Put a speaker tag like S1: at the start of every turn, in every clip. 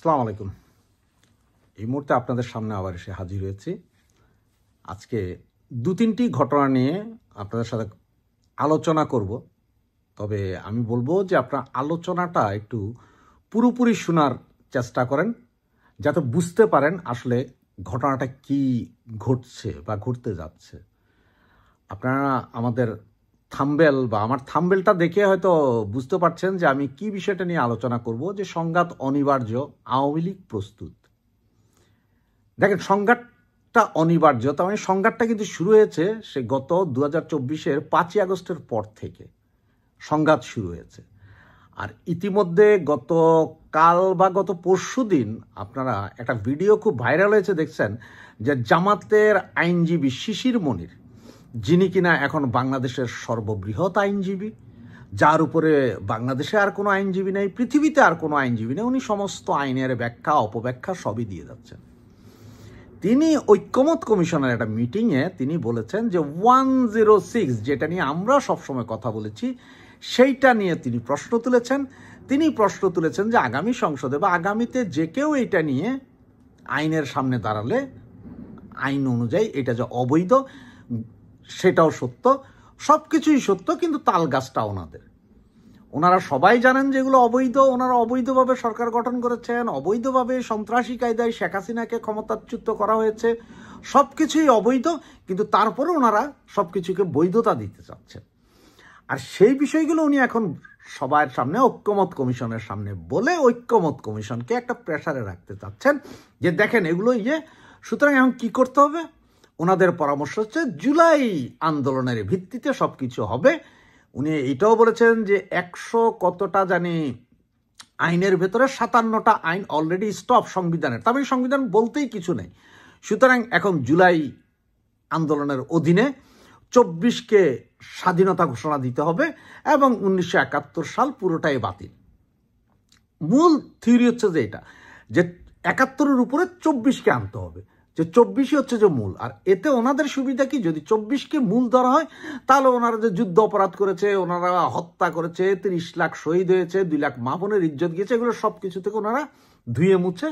S1: আসসালামু আলাইকুম। এই মুহূর্তে আপনাদের সামনে আবার এসে হাজির হয়েছি। আজকে দু তিনটি ঘটনা নিয়ে আপনাদের সাথে আলোচনা করব। তবে আমি বলবো যে আপনার আলোচনাটা একটু পুরোপুরি শোনার চেষ্টা করেন, যাতে বুঝতে পারেন আসলে ঘটনাটা কি ঘটছে বা ঘটতে যাচ্ছে। আপনারা আমাদের থাম্বেল বা আমার থাম্বেলটা দেখে হয়তো বুঝতে পারছেন যে আমি কি বিষয়টা নিয়ে আলোচনা করব, যে সংঘাত অনিবার্য, আওয়ামী লীগ প্রস্তুত। দেখেন, সংঘাতটা অনিবার্য, তার মানে সংঘাতটা কিন্তু শুরু হয়েছে সে গত 2024-এর 5ই আগস্টের পর থেকে সংঘাত শুরু হয়েছে। আর ইতিমধ্যে গত কাল বা গত পরশু দিন আপনারা একটা ভিডিও খুব ভাইরাল হয়েছে, দেখছেন যে জামাতের আইনজীবী শিশির মনির, যিনি কিনা এখন বাংলাদেশের সর্ববৃহৎ আইনজীবী, যার উপরে বাংলাদেশে আর কোনো আইনজীবী নেই, পৃথিবীতে আর কোনো আইনজীবী নেই, উনি সমস্ত আইনের ব্যাখ্যা অপব্যাখ্যা সবই দিয়ে যাচ্ছেন। তিনি ঐক্যমত কমিশনের একটা মিটিংয়ে তিনি বলেছেন যে 106, যেটা নিয়ে আমরা সবসময় কথা বলেছি, সেইটা নিয়ে তিনি প্রশ্ন তুলেছেন। তিনি প্রশ্ন তুলেছেন যে আগামী সংসদে বা আগামীতে যে কেউ এটা নিয়ে আইনের সামনে দাঁড়ালে আইন অনুযায়ী এটা যে অবৈধ, সেটাও সত্য, সব কিছুই সত্য, কিন্তু তাল গাছটা ওনাদের। ওনারা সবাই জানেন যে এগুলো অবৈধ। ওনারা অবৈধভাবে সরকার গঠন করেছেন, অবৈধভাবে সন্ত্রাসী কায়দায় শেখ হাসিনাকে ক্ষমতাচ্যুত করা হয়েছে, সব কিছুই অবৈধ, কিন্তু তারপরে ওনারা সব কিছুকে বৈধতা দিতে চাচ্ছেন। আর সেই বিষয়গুলো উনি এখন সবার সামনে ঐক্যমত কমিশনের সামনে বলে ঐক্যমত কমিশনকে একটা প্রেসারে রাখতে চাচ্ছেন যে দেখেন এগুলো সুতরাং এখন কি করতে হবে। ওনাদের পরামর্শ হচ্ছে জুলাই আন্দোলনের ভিত্তিতে সব কিছু হবে। উনি এটাও বলেছেন যে 100 কতটা জানি আইনের ভেতরে 57টা আইন অলরেডি স্টপ সংবিধানের, তবে সংবিধান বলতেই কিছু নেই। সুতরাং এখন জুলাই আন্দোলনের অধীনে 24কে স্বাধীনতা ঘোষণা দিতে হবে এবং 1971 সাল পুরোটাই বাতিল। মূল থিওরি হচ্ছে যে এটা, যে 71-এর উপরে 24কে আনতে হবে, যে 24ই হচ্ছে যে মূল। আর এতে ওনাদের সুবিধা কি, যদি 24কে মূল ধরা হয় তাহলে ওনারা যে যুদ্ধ অপরাধ করেছে, ওনারা হত্যা করেছে, 30 লাখ শহীদ হয়েছে, 2 লাখ মা বোনের ইজ্জত গিয়েছে, এগুলো সব কিছু থেকে ওনারা ধুয়ে মুছে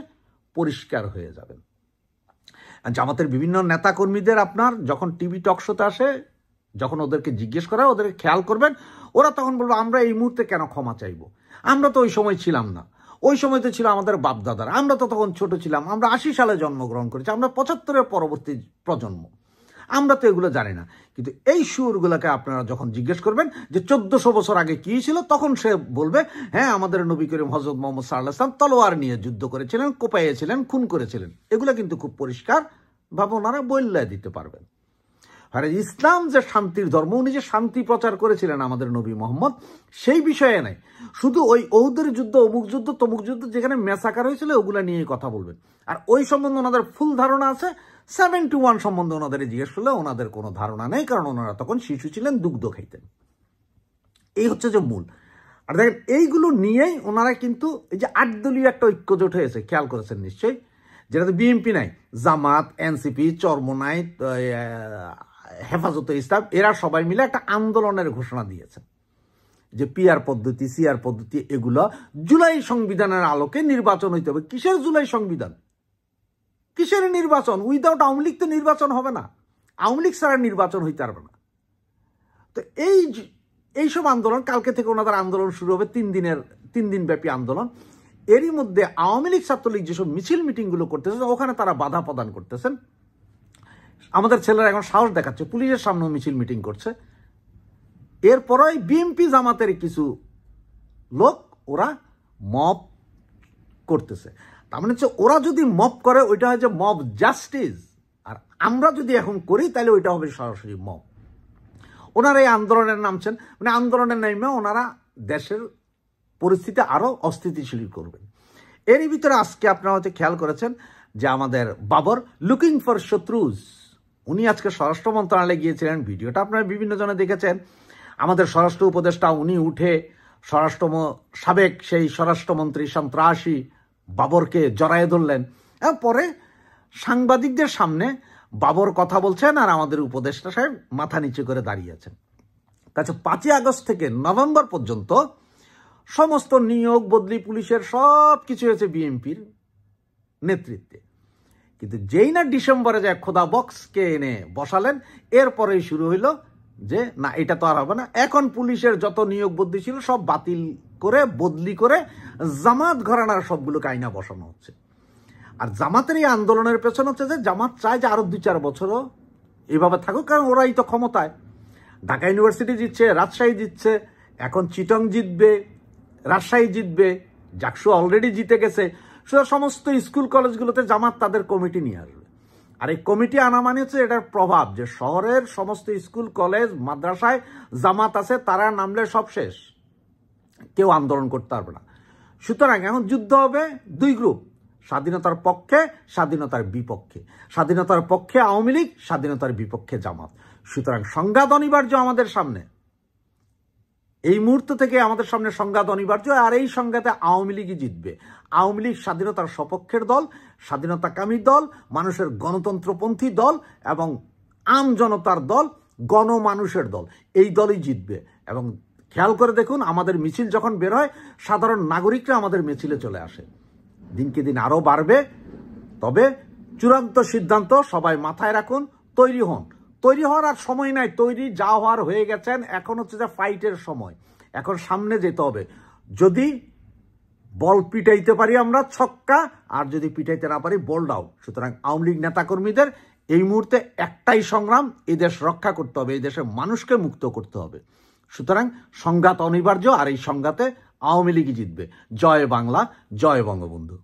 S1: পরিষ্কার হয়ে যাবেন। জামাতের বিভিন্ন নেতাকর্মীদের আপনার যখন টিভি টক শোতে আসে, যখন ওদেরকে জিজ্ঞেস করা হয়, ওদেরকে খেয়াল করবেন, ওরা তখন বলবে আমরা এই মুহূর্তে কেন ক্ষমা চাইবো, আমরা তো ওই সময় ছিলাম না, ওই সময় তো ছিল আমাদের বাপদাদারা, আমরা তো তখন ছোট ছিলাম, আমরা 80 সালে জন্মগ্রহণ করেছি, আমরা 75-এর পরবর্তী প্রজন্ম, আমরা তো এগুলো জানি না। কিন্তু এই সুরগুলোকে আপনারা যখন জিজ্ঞেস করবেন যে 1400 বছর আগে কি ছিল, তখন সে বলবে হ্যাঁ আমাদের নবী করিম হযরত মুহাম্মদ সাল্লাল্লাহু আলাইহি ওয়াসাল্লাম তলোয়ার নিয়ে যুদ্ধ করেছিলেন, কোপাইয়েছিলেন, খুন করেছিলেন। এগুলো কিন্তু খুব পরিষ্কার ভাবে ওনারা বললে দিতে পারবেন। আর ইসলাম যে শান্তির ধর্ম, উনি যে শান্তি প্রচার করেছিলেন আমাদের নবী মোহাম্মদ, সেই বিষয়ে নাই, শুধু ওই ওহুদের যুদ্ধ, অমুক যুদ্ধ, তমুক যুদ্ধ, যেখানে ম্যাসাকার হয়েছিল ওগুলা নিয়ে কথা বলবেন। আর ওই সম্বন্ধে ওনাদের ফুল ধারণা আছে। 71 সম্বন্ধে ওনাদের জিজ্ঞেস করলে ওনাদের কোনো ধারণা নেই, কারণ ওনারা তখন শিশু ছিলেন, দুগ্ধ খাইতেন। এই হচ্ছে যে মূল। আর দেখেন এইগুলো নিয়েই ওনারা কিন্তু এই যে 8 দলীয় একটা ঐক্যজোট হয়েছে, খেয়াল করেছেন নিশ্চয়ই, যেটাতে বিএনপি নাই, জামাত, এনসিপি, চরমোনাই, হেফাজতে ইসলাম, এরা সবাই মিলে একটা আন্দোলনের ঘোষণা দিয়েছেন যে পিআর পদ্ধতি, সিআর পদ্ধতি, এগুলো জুলাই সংবিধানের আলোকে নির্বাচন হইতে হবে। কিসের জুলাই সংবিধান, কিসের নির্বাচন? উইদাউট আওয়ামী লীগ তো নির্বাচন হবে না, আওয়ামী লীগ ছাড়া নির্বাচন হইতে পারবে না। তো এইসব আন্দোলন, কালকে থেকে ওনাদের আন্দোলন শুরু হবে, 3 দিন ব্যাপী আন্দোলন। এরই মধ্যে আওয়ামী লীগ ছাত্রলীগ যেসব মিছিল মিটিংগুলো করতেছেন, ওখানে তারা বাধা প্রদান করতেছেন। আমাদের ছেলেরা এখন সাহস দেখাচ্ছে, পুলিশের সামনে মিছিল মিটিং করছে। এরপরই বিএনপি জামাতের কিছু লোক ওরা মব করতেছে। তার মানে হচ্ছে ওরা যদি মব করে ওইটা হয় যে মব জাস্টিস, আর আমরা যদি এখন করি তাহলে ওইটা হবে সরাসরি মব। ওনারা এই আন্দোলনের নামছেন, মানে আন্দোলনের নামে ওনারা দেশের পরিস্থিতি আরো অস্থিতিশীল করবেন। এরই ভিতরে আজকে আপনারা হয়তো খেয়াল করেছেন যে আমাদের বাবর লুকিং ফর শত্রুজ, উনি আজকে স্বরাষ্ট্র মন্ত্রণালয়ে গিয়েছিলেন, ভিডিওটা আপনারা বিভিন্ন জনে দেখেছেন। আমাদের স্বরাষ্ট্র উপদেষ্টা উনি উঠে সাবেক সেই স্বরাষ্ট্রমন্ত্রী সন্ত্রাসী বাবরকে জড়ায়ে ধরলেন, এবং পরে সাংবাদিকদের সামনে বাবর কথা বলছেন আর আমাদের উপদেষ্টা সাহেব মাথা নিচু করে দাঁড়িয়েছেন। তাছাড়া 5ই আগস্ট থেকে নভেম্বর পর্যন্ত সমস্ত নিয়োগ বদলি পুলিশের সব কিছু হয়েছে বিএনপির নেতৃত্বে। কিন্তু যেই না ডিসেম্বরে যায় খোদা বক্সকে এনে বসালেন, এরপরেই শুরু হইল যে না এটা তো আর হবে না, এখন পুলিশের যত নিয়োগ বদলি ছিল সব বাতিল করে বদলি করে জামাত ঘরানার সবগুলোকে আইনা বসানো হচ্ছে। আর জামাতের এই আন্দোলনের পেছনে হচ্ছে যে জামাত চায় যে আরো 2-4 বছরও এইভাবে থাকুক, কারণ ওরাই তো ক্ষমতায়। ঢাকা ইউনিভার্সিটি জিতছে, রাজশাহী জিতছে, এখন চিটং জিতবে, রাজশাহী জিতবে, জাকসু অলরেডি জিতে গেছে। সমস্ত স্কুল কলেজগুলোতে জামাত তাদের কমিটি নিয়ে আসবে। আর এই কমিটি আনা মানে হচ্ছে এটার প্রভাব যে শহরের সমস্ত স্কুল কলেজ মাদ্রাসায় জামাত আছে, তারা নামলে সব শেষ, কেউ আন্দোলন করতে পারবে না। সুতরাং এখন যুদ্ধ হবে 2 গ্রুপ, স্বাধীনতার পক্ষে, স্বাধীনতার বিপক্ষে। স্বাধীনতার পক্ষে আওয়ামী লীগ, স্বাধীনতার বিপক্ষে জামাত। সুতরাং সংঘাত অনিবার্য আমাদের সামনে, এই মুহূর্ত থেকে আমাদের সামনে সংঘাত অনিবার্য। আর এই সংঘাতে আওয়ামী লীগই জিতবে। আওয়ামী লীগ স্বাধীনতার সপক্ষের দল, স্বাধীনতাকামী দল, মানুষের গণতন্ত্রপন্থী দল এবং আম জনতার দল, গণমানুষের দল, এই দলই জিতবে। এবং খেয়াল করে দেখুন, আমাদের মিছিল যখন বের হয় সাধারণ নাগরিকরা আমাদের মিছিলে চলে আসে। দিনকে দিন আরও বাড়বে। তবে চূড়ান্ত সিদ্ধান্ত সবাই মাথায় রাখুন, তৈরি হন। তৈরি হওয়ার আর সময় নাই, তৈরি যা হওয়ার হয়ে গেছেন। এখন হচ্ছে যে ফাইটের সময়, এখন সামনে যেতে হবে। যদি বল পিটাইতে পারি আমরা ছক্কা, আর যদি পিটাইতে না পারি বল আউট। সুতরাং আওয়ামী লীগ নেতাকর্মীদের এই মুহূর্তে একটাই সংগ্রাম, এই দেশ রক্ষা করতে হবে, এই দেশের মানুষকে মুক্ত করতে হবে। সুতরাং সংঘাত অনিবার্য, আর এই সংঘাতে আওয়ামী লীগই জিতবে। জয় বাংলা, জয় বঙ্গবন্ধু।